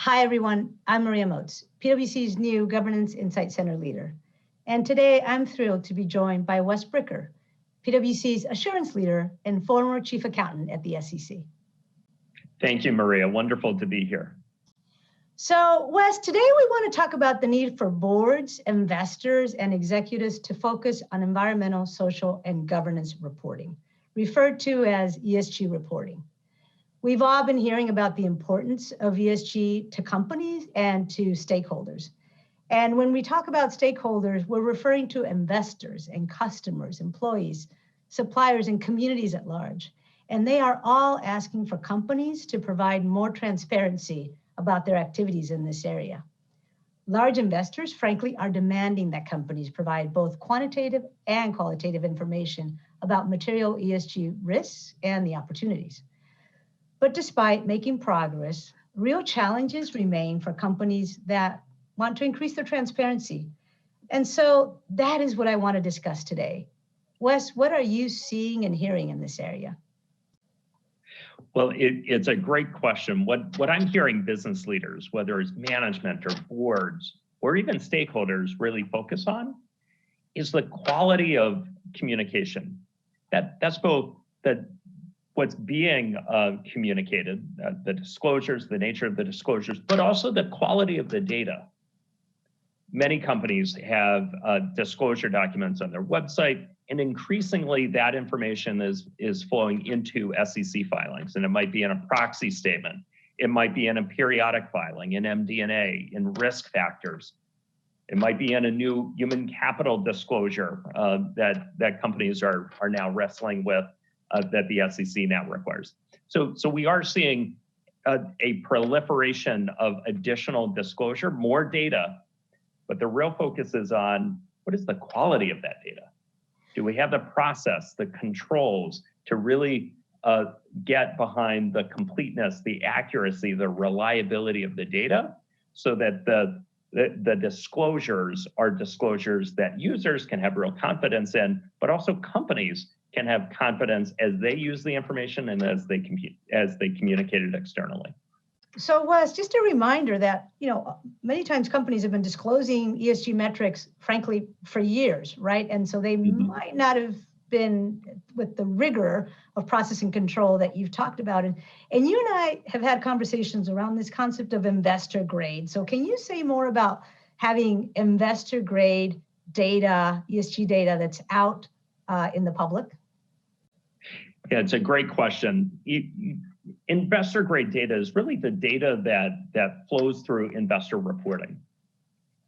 Hi, everyone. I'm Maria Moats, PwC's new Governance Insight Center leader. And today I'm thrilled to be joined by Wes Bricker, PwC's assurance leader and former chief accountant at the SEC. Thank you, Maria. Wonderful to be here. So, Wes, today we want to talk about the need for boards, investors, and executives to focus on environmental, social, and governance reporting, referred to as ESG reporting. We've all been hearing about the importance of ESG to companies and to stakeholders. And when we talk about stakeholders, we're referring to investors and customers, employees, suppliers, and communities at large. And they are all asking for companies to provide more transparency about their activities in this area. Large investors, frankly, are demanding that companies provide both quantitative and qualitative information about material ESG risks and the opportunities. But despite making progress, real challenges remain for companies that want to increase their transparency. And so that is what I want to discuss today. Wes, what are you seeing and hearing in this area? Well, it's a great question. What I'm hearing business leaders, whether it's management or boards, or even stakeholders really focus on is the quality of communication. That's both what's being communicated, the disclosures, the nature of the disclosures, but also the quality of the data. Many companies have disclosure documents on their website, and increasingly that information is flowing into SEC filings, and it might be in a proxy statement. It might be in a periodic filing, in MD&A, in risk factors. It might be in a new human capital disclosure that companies are now wrestling with, that the SEC now requires. So we are seeing a proliferation of additional disclosure, more data, but the real focus is on what is the quality of that data? Do we have the process, the controls to really get behind the completeness, the accuracy, the reliability of the data so that the disclosures are disclosures that users can have real confidence in, but also companies can have confidence as they use the information and as they communicate it externally. So Wes, just a reminder that, many times companies have been disclosing ESG metrics, frankly, for years, right? And so they might not have been with the rigor of process and control that you've talked about. And you and I have had conversations around this concept of investor grade. So can you say more about having investor grade data, ESG data that's out in the public? Yeah, it's a great question. Investor grade data is really the data that flows through investor reporting.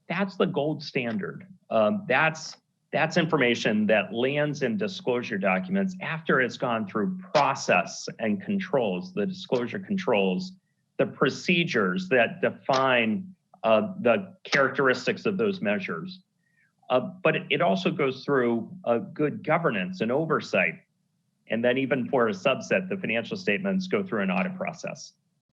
That's the gold standard. That's information that lands in disclosure documents after it's gone through process and controls, the disclosure controls, the procedures that define the characteristics of those measures. But it also goes through good governance and oversight. And then even for a subset, the financial statements go through an audit process.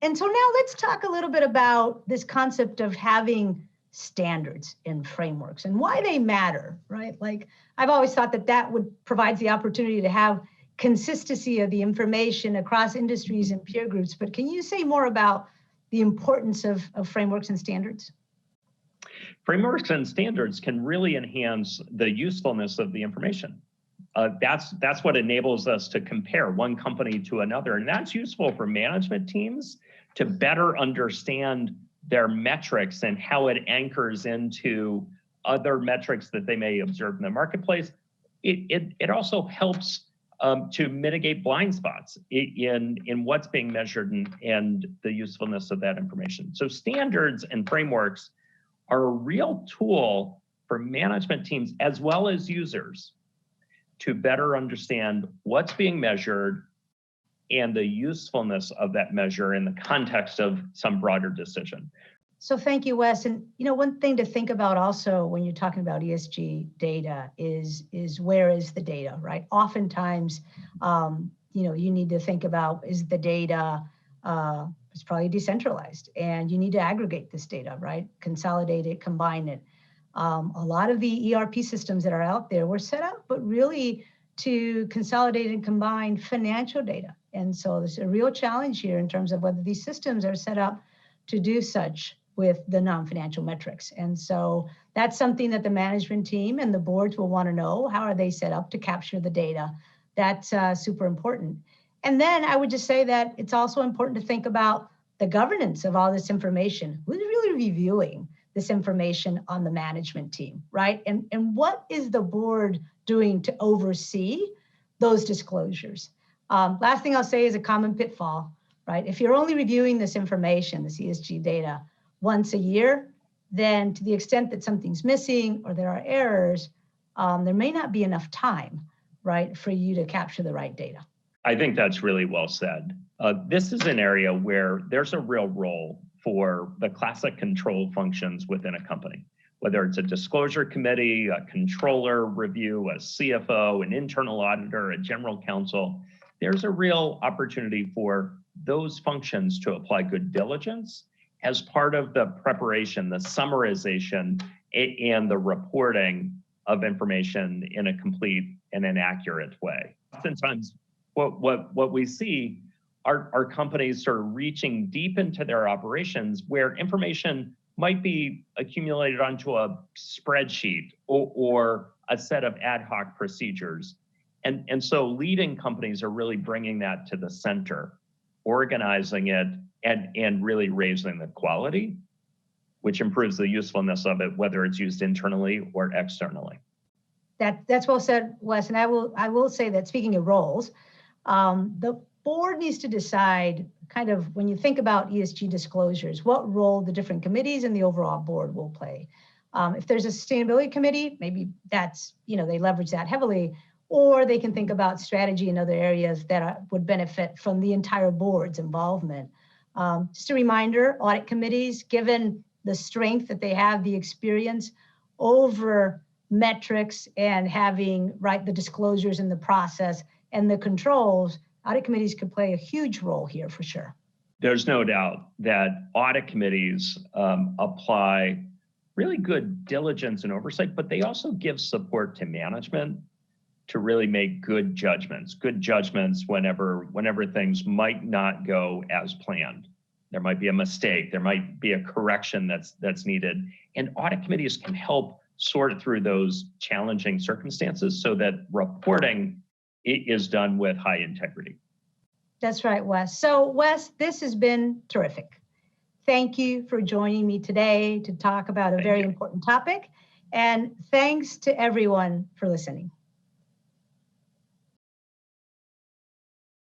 And so now let's talk a little bit about this concept of having standards and frameworks and why they matter, right? Like I've always thought that provides the opportunity to have consistency of the information across industries and peer groups. But can you say more about the importance of frameworks and standards? Frameworks and standards can really enhance the usefulness of the information. That's what enables us to compare one company to another. And that's useful for management teams to better understand their metrics and how it anchors into other metrics that they may observe in the marketplace. It also helps to mitigate blind spots in what's being measured and the usefulness of that information. So standards and frameworks are a real tool for management teams as well as users to better understand what's being measured and the usefulness of that measure in the context of some broader decision. So thank you, Wes. And one thing to think about also when you're talking about ESG data is where is the data, right? Oftentimes, you need to think about, is the data, it's probably decentralized, and you need to aggregate this data, right? Consolidate it, combine it. A lot of the ERP systems that are out there were set up, but really to consolidate and combine financial data. And so there's a real challenge here in terms of whether these systems are set up to do such with the non-financial metrics. And so that's something that the management team and the boards will want to know. How are they set up to capture the data? That's super important. And then I would just say that it's also important to think about the governance of all this information. Who's really reviewing this information on the management team, right? And what is the board doing to oversee those disclosures? Last thing I'll say is a common pitfall, right? If you're only reviewing this information, this ESG data, once a year, then to the extent that something's missing or there are errors, there may not be enough time, right, for you to capture the right data. I think that's really well said. This is an area where there's a real role for the classic control functions within a company, whether it's a disclosure committee, a controller review, a CFO, an internal auditor, a general counsel. There's a real opportunity for those functions to apply good diligence as part of the preparation, the summarization, and the reporting of information in a complete and an accurate way. Oftentimes, what we see are companies sort of reaching deep into their operations where information might be accumulated onto a spreadsheet or a set of ad hoc procedures. And so leading companies are really bringing that to the center, organizing it, and really raising the quality, which improves the usefulness of it, whether it's used internally or externally. That's well said, Wes. And I will say that, speaking of roles, the board needs to decide, kind of, when you think about ESG disclosures, what role the different committees and the overall board will play. If there's a sustainability committee, maybe that's, they leverage that heavily, or they can think about strategy in other areas that would benefit from the entire board's involvement. Just a reminder, audit committees, given the strength that they have, the experience over metrics and having, right, the disclosures in the process and the controls, audit committees could play a huge role here for sure. There's no doubt that audit committees apply really good diligence and oversight, but they also give support to management to really make good judgments whenever things might not go as planned. There might be a mistake, there might be a correction that's needed, and audit committees can help sort through those challenging circumstances so that reporting is done with high integrity. That's right, Wes. So Wes, this has been terrific. Thank you for joining me today to talk about a very important topic. And thanks to everyone for listening.